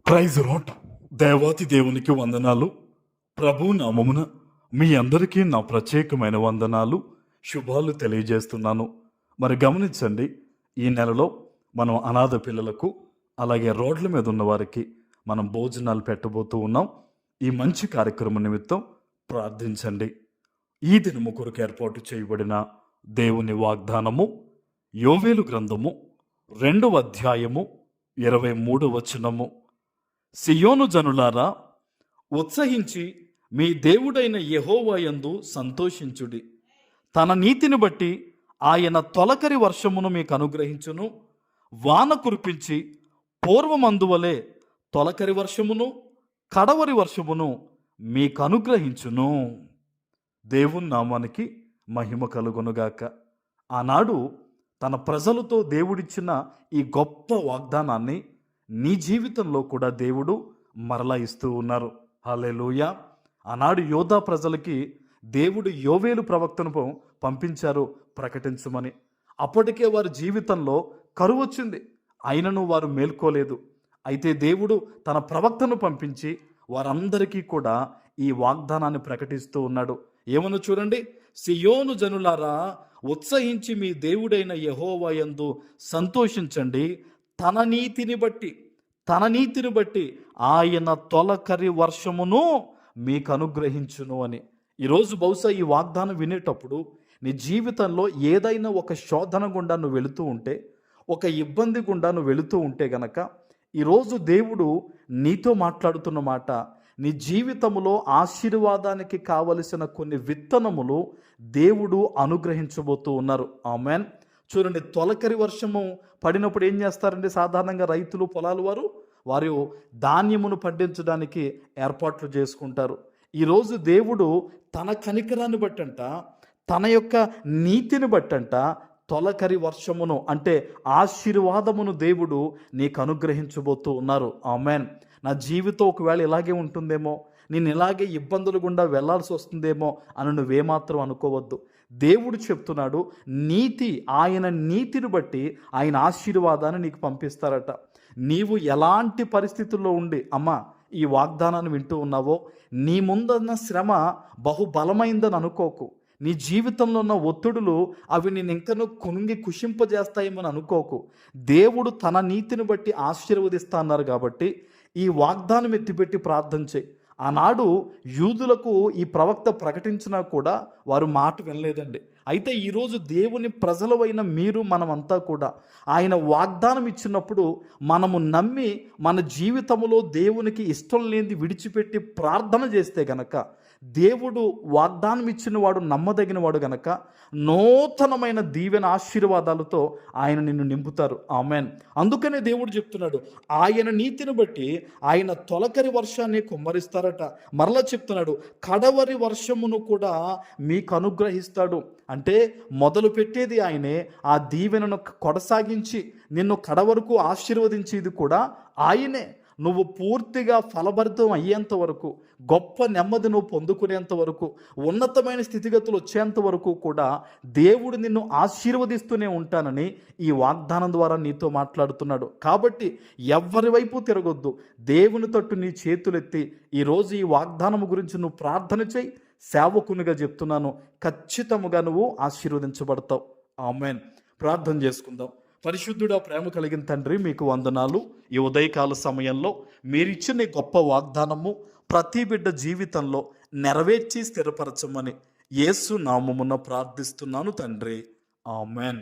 Praise lord. దేవాతి దేవునికి వందనాలు. ప్రభు నామమున మీ అందరికీ నా ప్రత్యేకమైన వందనాలు, శుభాలు తెలియజేస్తున్నాను. మరి గమనించండి, ఈ నెలలో మనం అనాథ పిల్లలకు, అలాగే రోడ్ల మీద ఉన్న వారికి మనం భోజనాలు పెట్టబోతూ ఉన్నాం. ఈ మంచి కార్యక్రమం నిమిత్తం ప్రార్థించండి. ఈ దినము కొరకు ఏర్పాటు చేయబడిన దేవుని వాగ్దానము యోవేలు గ్రంథము 2వ అధ్యాయము 23వ వచనము. సియోను జనులారా, ఉత్సహించి మీ దేవుడైన యెహోవా యందు సంతోషించుడి. తన నీతిని బట్టి ఆయన తొలకరి వర్షమును మీకు అనుగ్రహించును. వాన కురిపించి పూర్వమందువలే తొలకరి వర్షమును కడవరి వర్షమును మీకు అనుగ్రహించును. దేవుని నామానికి మహిమ కలుగునుగాక. ఆనాడు తన ప్రజలతో దేవుడిచ్చిన ఈ గొప్ప వాగ్దానాన్ని నీ జీవితంలో కూడా దేవుడు మరలా ఇస్తూ ఉన్నారు. హల్లెలూయా. ఆనాడు యోధా ప్రజలకి దేవుడు యోవేలు ప్రవక్తను పంపించారు ప్రకటించమని. అప్పటికే వారి జీవితంలో కరువు వచ్చింది, అయినను వారు మేల్కోలేదు. అయితే దేవుడు తన ప్రవక్తను పంపించి వారందరికీ కూడా ఈ వాగ్దానాన్ని ప్రకటిస్తూ ఉన్నాడు. ఏమన్నా చూడండి, సియోను జనులారా, ఉత్సహించి మీ దేవుడైన యెహోవా యందు సంతోషించండి. తన నీతిని బట్టి ఆయన తొలకరి వర్షమును మీకు అనుగ్రహించును అని. ఈరోజు బహుశా ఈ వాగ్దానం వినేటప్పుడు నీ జీవితంలో ఏదైనా ఒక శోధన గుండా నువ్వు వెళుతూ ఉంటే, ఒక ఇబ్బంది గుండా నువ్వు వెళుతూ ఉంటే గనక, ఈరోజు దేవుడు నీతో మాట్లాడుతున్న మాట, నీ జీవితంలో ఆశీర్వాదానికి కావలసిన కొన్ని విత్తనములు దేవుడు అనుగ్రహించబోతూ ఉన్నారు. ఆమెన్. చూడండి, తొలకరి వర్షము పడినప్పుడు ఏం చేస్తారండి? సాధారణంగా రైతులు పొలాలు వారు ధాన్యమును పండించడానికి ఏర్పాట్లు చేసుకుంటారు. ఈరోజు దేవుడు తన కనికరాన్ని బట్టంట, తన యొక్క నీతిని బట్టంట తొలకరి వర్షమును అంటే ఆశీర్వాదమును దేవుడు నీకు అనుగ్రహించబోతూ ఉన్నారు. ఆమెన్. నా జీవితం ఒకవేళ ఇలాగే ఉంటుందేమో, నేను ఇలాగే ఇబ్బందులు గుండా వెళ్లాల్సి వస్తుందేమో అని నువ్వేమాత్రం అనుకోవద్దు. దేవుడు చెప్తున్నాడు, ఆయన నీతిని బట్టి ఆయన ఆశీర్వాదాన్ని నీకు పంపిస్తారట. నీవు ఎలాంటి పరిస్థితుల్లో ఉండి అమ్మా ఈ వాగ్దానాన్ని వింటూ ఉన్నావో, నీ ముందున్న శ్రమ బహుబలమైందని అనుకోకు. నీ జీవితంలో ఉన్న ఒత్తిడులు అవి నేను ఇంకనూ కుషింపజేస్తాయేమని అనుకోకు. దేవుడు తన నీతిని బట్టి ఆశీర్వదిస్తా అన్నారు కాబట్టి ఈ వాగ్దానం ఎత్తిపెట్టి ప్రార్థన చేయి. ఆనాడు యూదులకు ఈ ప్రవక్త ప్రకటించినా కూడా వారు మాట వినలేదండి. అయితే ఈరోజు దేవుని ప్రజలవైన మీరు, మనమంతా కూడా ఆయన వాగ్దానం ఇచ్చినప్పుడు మనము నమ్మి మన జీవితంలో దేవునికి ఇష్టం లేనిది విడిచిపెట్టి ప్రార్థన చేస్తే గనక, దేవుడు వాగ్దానం ఇచ్చిన వాడు నమ్మదగిన వాడు గనక నూతనమైన దీవెన ఆశీర్వాదాలతో ఆయన నిన్ను నింపుతారు. ఆమెన్. అందుకనే దేవుడు చెప్తున్నాడు, ఆయన నీతిని బట్టి ఆయన తొలకరి వర్షాన్ని కుమ్మరిస్తారట. మరలా చెప్తున్నాడు, కడవరి వర్షమును కూడా మీకు అనుగ్రహిస్తాడు. అంటే మొదలు పెట్టేది ఆయనే, ఆ దీవెనను కొనసాగించి నిన్ను కడవరకు ఆశీర్వదించేది కూడా ఆయనే. నువ్వు పూర్తిగా ఫలభరితం అయ్యేంత వరకు, గొప్ప నెమ్మది నువ్వు పొందుకునేంత వరకు, ఉన్నతమైన స్థితిగతులు వచ్చేంత వరకు కూడా దేవుడు నిన్ను ఆశీర్వదిస్తూనే ఉంటానని ఈ వాగ్దానం ద్వారా నీతో మాట్లాడుతున్నాడు. కాబట్టి ఎవరి వైపు తిరగొద్దు, దేవుని తట్టు నీ చేతులెత్తి ఈరోజు ఈ వాగ్దానం గురించి నువ్వు ప్రార్థన చేయి. సేవకునిగా చెప్తున్నాను, ఖచ్చితంగా నువ్వు ఆశీర్వదించబడతావు. ఆమెన్. ప్రార్థన చేసుకుందాం. పరిశుద్ధుడా, ప్రేమ కలిగిన తండ్రి, మీకు వందనాలు. ఈ ఉదయకాల సమయంలో మీరిచ్చిన గొప్ప వాగ్దానము ప్రతి బిడ్డ జీవితంలో నెరవేర్చి స్థిరపరచమని యేసు నామమున ప్రార్థిస్తున్నాను తండ్రి. ఆమెన్.